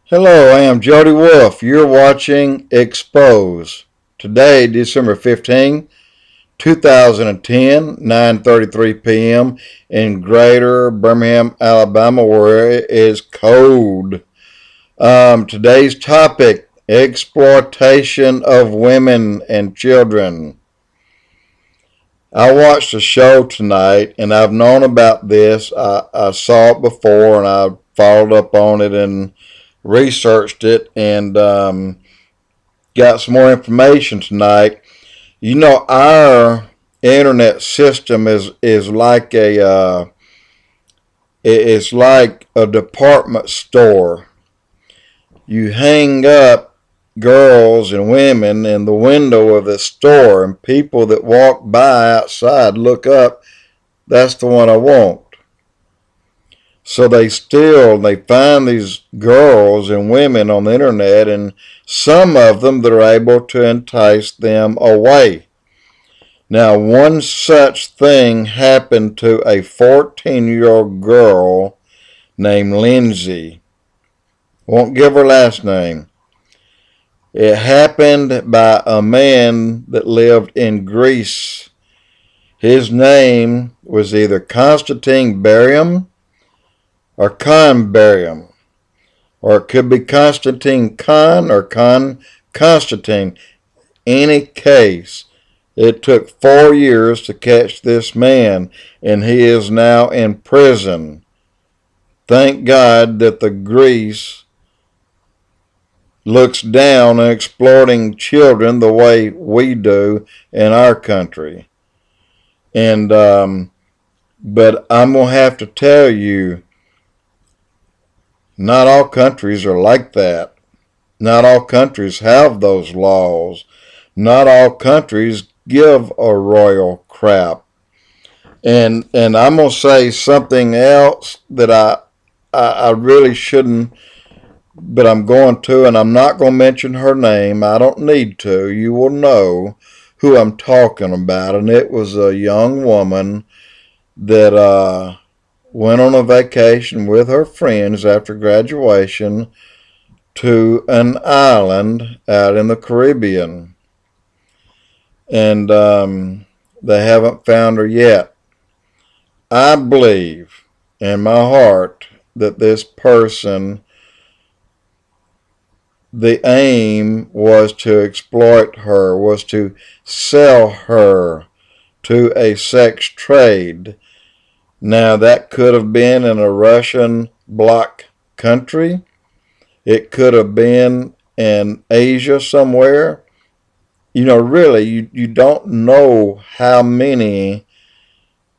Hello, I am Jody Wolf. You're watching EXPOZ. Today, December 15, 2010, 9:33 p.m. in Greater Birmingham, Alabama, where it is cold. Today's topic, exploitation of women and children. I watched a show tonight, and I've known about this. I saw it before, and I followed up on it and researched it, and got some more information tonight. You know, our internet system is like it's like a department store. You hang up girls and women in the window of the store, and people that walk by outside look up. That's the one I want. So they find these girls and women on the internet, and some of them they're able to entice them away. Now, one such thing happened to a 14-year-old girl named Lindsay. Won't give her last name. It happened by a man that lived in Greece. His name was either Constantine Barium or Conbarium, or it could be Constantine Con or Constantine. Any case, it took 4 years to catch this man, and he is now in prison. Thank God that the Greece looks down on exploiting children the way we do in our country. And but I'm gonna have to tell you, not all countries are like that. Not all countries have those laws. Not all countries give a royal crap. And I'm going to say something else that I really shouldn't, but I'm going to, and I'm not going to mention her name. I don't need to. You will know who I'm talking about. And it was a young woman that went on a vacation with her friends after graduation to an island out in the Caribbean. And they haven't found her yet. I believe in my heart that this person, the aim was to exploit her, was to sell her to a sex trade. Now, that could have been in a Russian bloc country. It could have been in Asia somewhere. You know, really, you don't know how many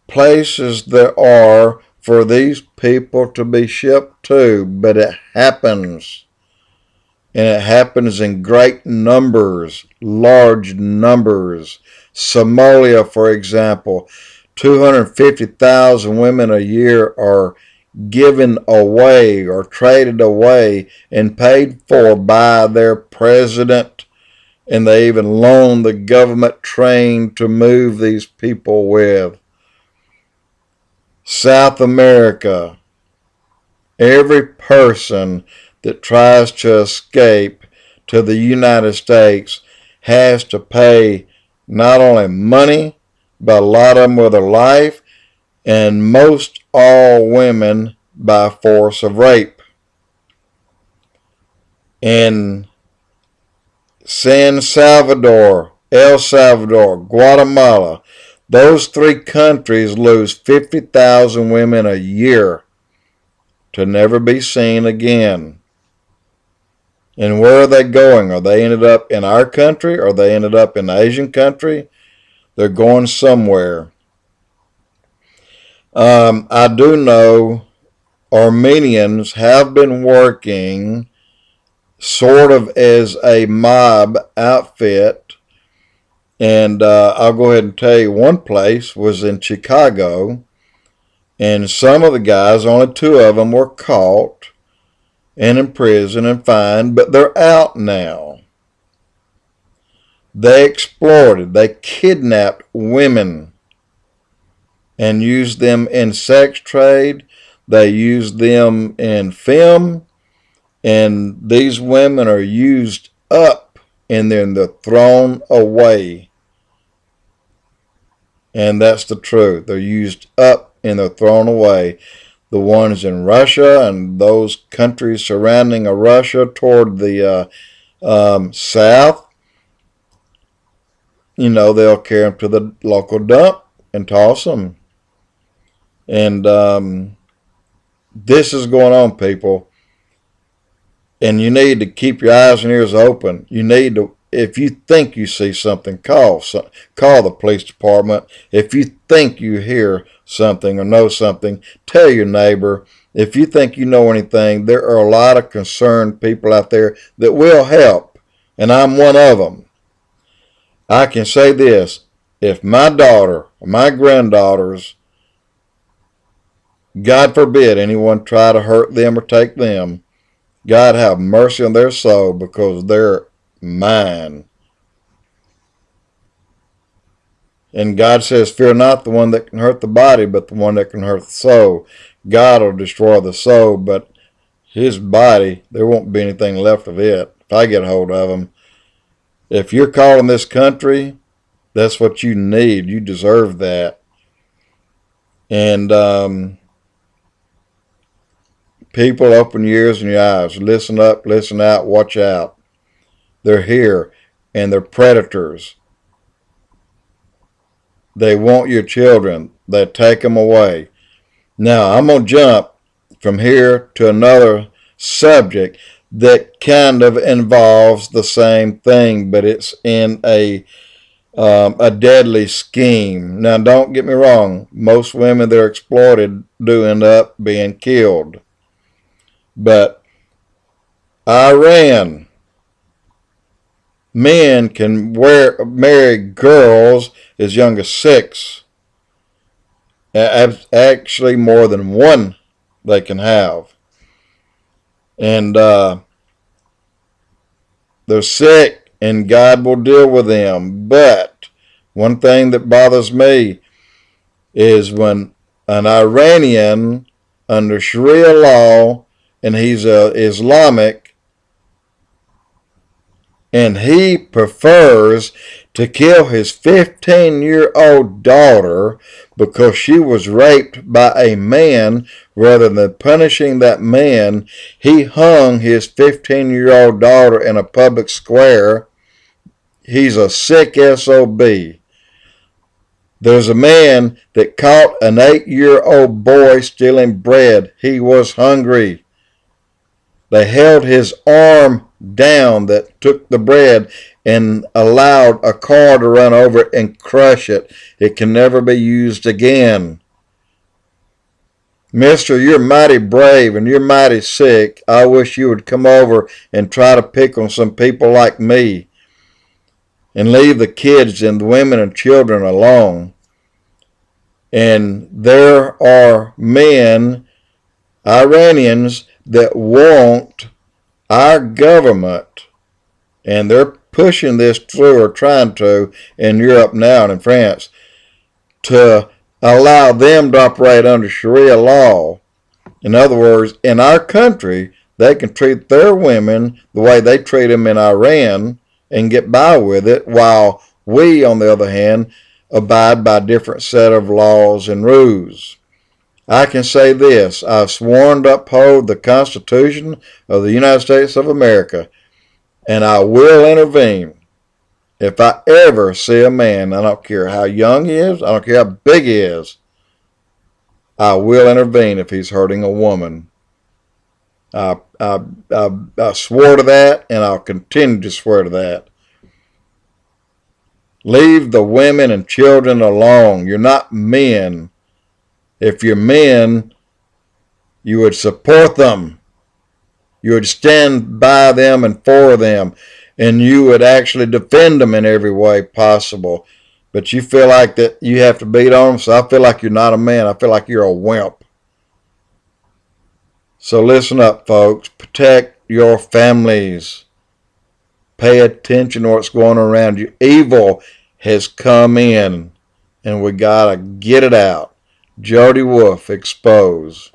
places there are for these people to be shipped to, but it happens. And it happens in great numbers, large numbers. Somalia, for example, 250,000 women a year are given away or traded away and paid for by their president, and they even loan the government train to move these people with. South America, every person that tries to escape to the United States has to pay not only money, but a lot of them with their life, and most all women by force of rape. In San Salvador, El Salvador, Guatemala, those three countries lose 50,000 women a year to never be seen again. And where are they going? Are they ended up in our country? Or they ended up in an Asian country? They're going somewhere. I do know Armenians have been working sort of as a mob outfit. And I'll go ahead and tell you, one place was in Chicago. And some of the guys, only 2 of them, were caught and in prison and fined, but they're out now. They exploited, they kidnapped women and used them in sex trade. They used them in film, And these women are used up and then they're thrown away. And that's the truth. They're used up and they're thrown away. The ones in Russia and those countries surrounding Russia toward the south, they'll carry them to the local dump and toss them. And this is going on, people. And you need to keep your eyes and ears open. You need to, if you think you see something, call the police department. If you think you hear something or know something, tell your neighbor. If you think you know anything, there are a lot of concerned people out there that will help, and I'm one of them. I can say this: if my daughter or my granddaughters, God forbid anyone try to hurt them or take them, God have mercy on their soul, because they're mine. And God says, fear not the one that can hurt the body, but the one that can hurt the soul. God will destroy the soul, but his body, there won't be anything left of it if I get hold of him. If you're calling this country, that's what you need. You deserve that. And people, open your ears and your eyes. Listen up, listen out, watch out. They're here, and they're predators. They want your children. They take them away. Now, I'm going to jump from here to another subject that kind of involves the same thing, but it's in a deadly scheme. Now, don't get me wrong. Most women that are exploited do end up being killed. But Iran, men can marry girls as young as 6. Actually, more than one they can have. And they're sick, and God will deal with them. But one thing that bothers me is when an Iranian under Sharia law, and he's Islamic, and he prefers to kill his 15-year-old daughter because she was raped by a man, rather than punishing that man, he hung his 15-year-old daughter in a public square. He's a sick SOB. There's a man that caught an 8-year-old boy stealing bread. He was hungry. They held his arm down that took the bread and allowed a car to run over it and crush it. It can never be used again. Mister, you're mighty brave and you're mighty sick. I wish you would come over and try to pick on some people like me and leave the kids and the women and children alone. And there are men, Iranians, that want our government, and they're pushing this through, or trying to, in Europe now and in France, to allow them to operate under Sharia law. In other words, in our country, they can treat their women the way they treat them in Iran and get by with it, while we, on the other hand, abide by a different set of laws and rules. I can say this: I've sworn to uphold the Constitution of the United States of America, and I will intervene. If I ever see a man, I don't care how young he is, I don't care how big he is, I will intervene if he's hurting a woman. I swore to that, and I'll continue to swear to that. Leave the women and children alone. You're not men. If you're men, you would support them. You would stand by them and for them. And you would actually defend them in every way possible. But you feel like that you have to beat on them. So I feel like you're not a man. I feel like you're a wimp. So listen up, folks. Protect your families. Pay attention to what's going on around you. Evil has come in, and we got to get it out. Jody Wolf, EXPOZ.